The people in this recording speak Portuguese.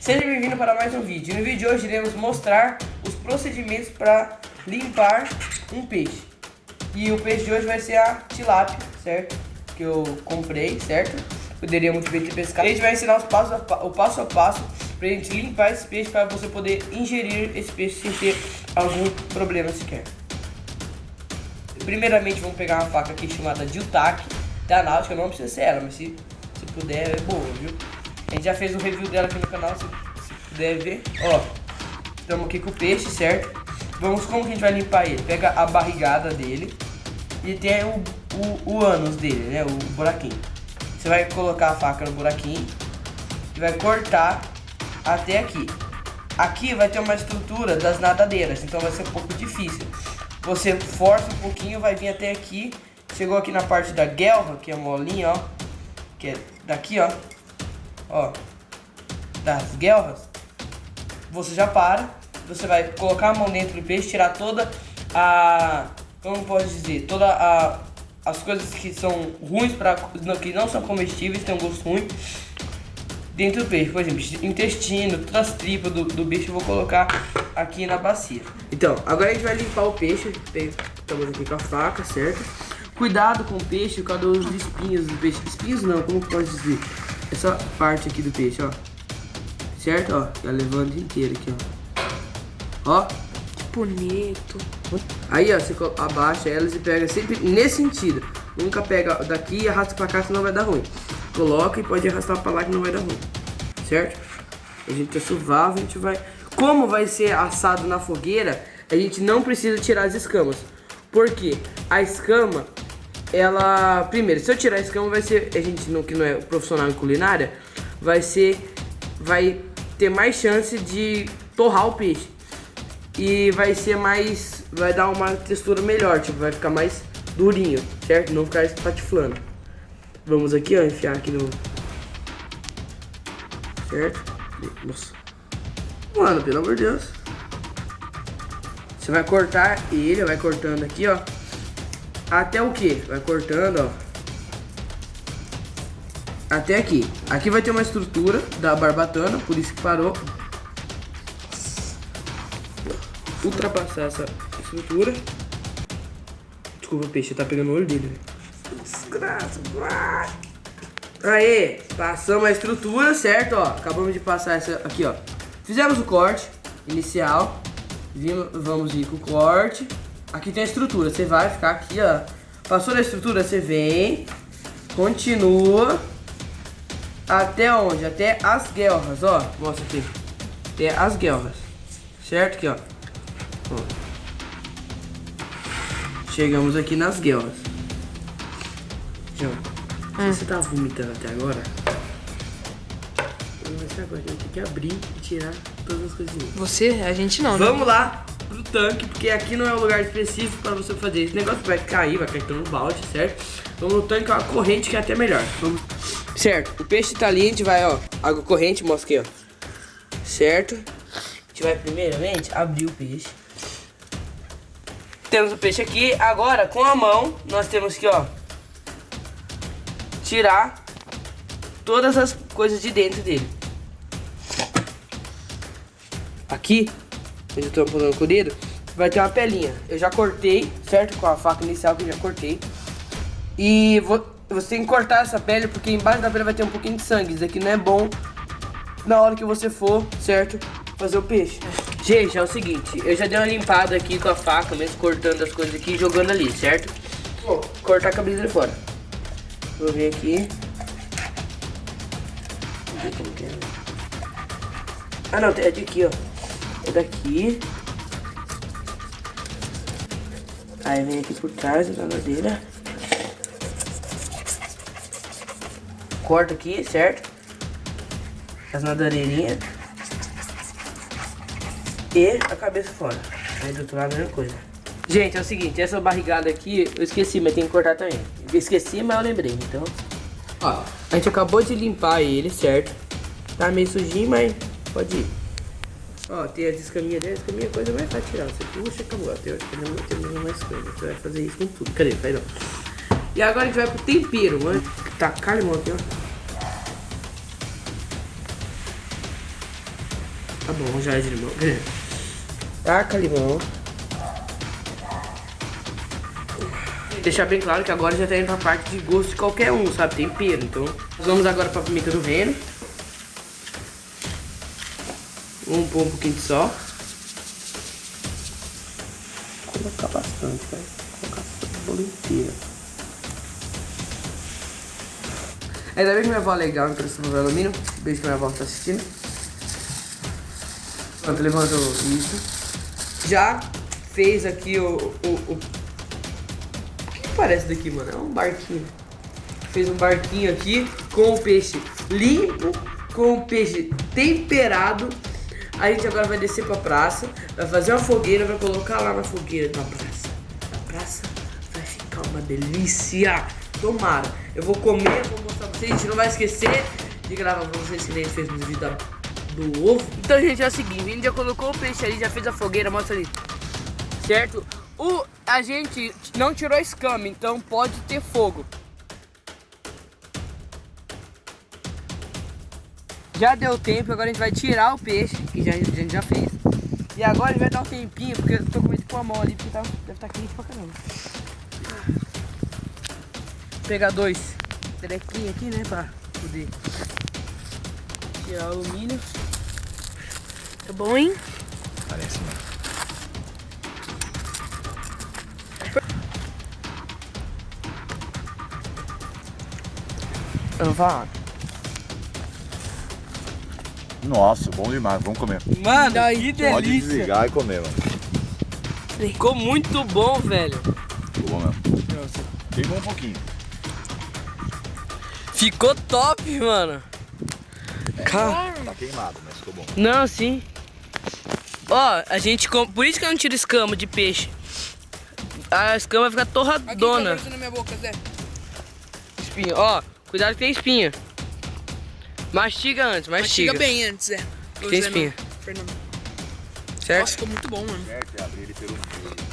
Seja bem-vindo para mais um vídeo. No vídeo de hoje iremos mostrar os procedimentos para limpar um peixe. E o peixe de hoje vai ser a tilápia, certo? Que eu comprei, certo? Poderia muito bem ter pescado. A gente vai ensinar o passo a passo para a gente limpar esse peixe, para você poder ingerir esse peixe sem ter algum problema sequer. Primeiramente vamos pegar uma faca aqui chamada Diltac da Náutica. Não precisa ser ela, mas se puder é boa, viu? A gente já fez um review dela aqui no canal, se puder ver. Ó, estamos aqui com o peixe, certo? Vamos, como que a gente vai limpar ele? Pega a barrigada dele e tem o ânus dele, né? O buraquinho. Você vai colocar a faca no buraquinho e vai cortar até aqui. Aqui vai ter uma estrutura das nadadeiras, então vai ser um pouco difícil. Você força um pouquinho, vai vir até aqui. Chegou aqui na parte da guelra, que é a molinha, ó. Que é daqui, ó. Ó, das guelras. Você já para. Você vai colocar a mão dentro do peixe, tirar toda a... Como pode dizer? As coisas que são ruins, que não são comestíveis, tem um gosto ruim dentro do peixe. Por exemplo, intestino, todas as tripas do bicho eu vou colocar aqui na bacia. Então, agora a gente vai limpar o peixe. Estamos aqui com a faca, certo? Cuidado com o peixe, por causa dos espinhos do peixe. Espinhos não, como pode dizer? Essa parte aqui do peixe, ó. Certo? Ó, tá levando inteiro aqui, ó. Ó. Que bonito. Aí, ó, você abaixa elas e pega sempre nesse sentido. Nunca pega daqui e arrasta pra cá, senão vai dar ruim. Coloca e pode arrastar pra lá que não vai dar ruim. Certo? A gente suvar, a gente vai... Como vai ser assado na fogueira, a gente não precisa tirar as escamas. Por quê? A escama, ela... Primeiro, se eu tirar a escama, vai ser... A gente que não é profissional em culinária, vai ter mais chance de torrar o peixe. E vai ser mais... Vai dar uma textura melhor, tipo, vai ficar mais durinho, certo? Não ficar espatiflando. Vamos aqui, ó, enfiar aqui no... Certo? Nossa. Mano, pelo amor de Deus. Você vai cortar ele, vai cortando aqui, ó. Até o que? Vai cortando, ó. Até aqui. Aqui vai ter uma estrutura da barbatana, por isso que parou. Ultrapassar essa estrutura. Desculpa, o peixe tá pegando o olho dele, velho. Desgraça. Aê, passamos a estrutura, certo, ó. Acabamos de passar essa aqui, ó. Fizemos o corte inicial. Vamos ir com o corte. Aqui tem a estrutura, você vai ficar aqui, ó. Passou da estrutura, você vem, continua até onde? Até as guelras, ó. Mostra aqui. Até as guelras, certo? Aqui, ó. Chegamos aqui nas guelras. João, você tá vomitando até agora? Agora a gente tem que abrir e tirar todas as coisinhas. Você? A gente não, né? Vamos lá pro tanque, porque aqui não é um lugar específico para você fazer. Esse negócio vai cair no balde, certo? Vamos no tanque, ó, a corrente que é até melhor. Vamos. Certo, o peixe tá ali, a gente vai, ó, água corrente, mostra aqui, ó. Certo? A gente vai primeiramente abrir o peixe. Temos o peixe aqui, agora com a mão nós temos que, ó, tirar todas as coisas de dentro dele. Aqui, onde eu tô apontando com o dedo, vai ter uma pelinha. Eu já cortei, certo? Com a faca inicial que eu já cortei. E você tem que cortar essa pele, porque embaixo da pele vai ter um pouquinho de sangue. Isso aqui não é bom na hora que você for, certo? Fazer o peixe. Gente, é o seguinte, eu já dei uma limpada aqui com a faca, mesmo cortando as coisas aqui e jogando ali, certo? Vou cortar a cabeça de fora. Vou ver aqui. Vou ver como que é. Ah não, é de aqui, ó. É daqui. Aí vem aqui por trás da nadadeira. Corta aqui, certo? As nadadeirinhas. E a cabeça fora. Aí do outro lado a mesma coisa. Gente, é o seguinte, essa barrigada aqui eu esqueci, mas tem que cortar também. Eu esqueci, mas eu lembrei, então. Ó, a gente acabou de limpar ele, certo? Tá meio sujinho, mas pode ir. Ó, tem as escaminhas dele, a escaminha é a coisa mais fácil tirar. Você puxa e acabou. Tem mais coisa. Você vai fazer isso com tudo. Cadê? Faz não. E agora a gente vai pro tempero, mano. Tacar limão aqui, ó. Tá bom, já é de limão. Taca limão. Deixar bem claro que agora já tá indo pra parte de gosto de qualquer um, sabe? Tempero. Então, nós vamos agora pra pimenta do reino. Vamos pôr um pouquinho de sal. Vou colocar bastante, vai. Vou colocar a bola inteira. Ainda bem que minha avó é legal, não precisa de alumínio. Beijo que minha avó tá assistindo. Pronto, levantou isso. Já fez aqui o que parece daqui, mano? É um barquinho. Fez um barquinho aqui com o peixe limpo, com o peixe temperado. A gente agora vai descer pra praça, vai fazer uma fogueira, vai colocar lá na fogueira na praça. Na praça vai ficar uma delícia. Tomara. Eu vou comer, vou mostrar pra vocês. A gente não vai esquecer de gravar pra vocês que nem a gente fez no vídeo do ovo. Então, gente, é o seguinte, a gente já colocou o peixe ali, já fez a fogueira, mostra ali. Certo? A gente não tirou a escama, então pode ter fogo. Já deu tempo, agora a gente vai tirar o peixe, que a gente já fez. E agora a gente vai dar um tempinho, porque eu tô com medo de pôr a mão ali, porque deve estar quente pra caramba. Vou pegar 2 trequinhos aqui, né, pra poder tirar o alumínio. Tá bom, hein? Parece mesmo. Vá. Nossa, bom demais, vamos comer. Mano, que delícia. Pode desligar e comer, mano. Ficou muito bom, velho. Ficou bom mesmo. Queimou um pouquinho. Ficou top, mano. Tá queimado, mas ficou bom. Não, sim. Ó, a gente por isso que eu não tiro escama de peixe. A escama vai ficar torradona. Aqui, tá na minha boca, Zé. Espinha, ó, cuidado que tem espinha. Mastiga antes, mastiga. Mastiga bem antes, Zé. Tem espinha. Fernando. Certo? Nossa, ficou muito bom, mano. Certo, abrir ele pelo meio.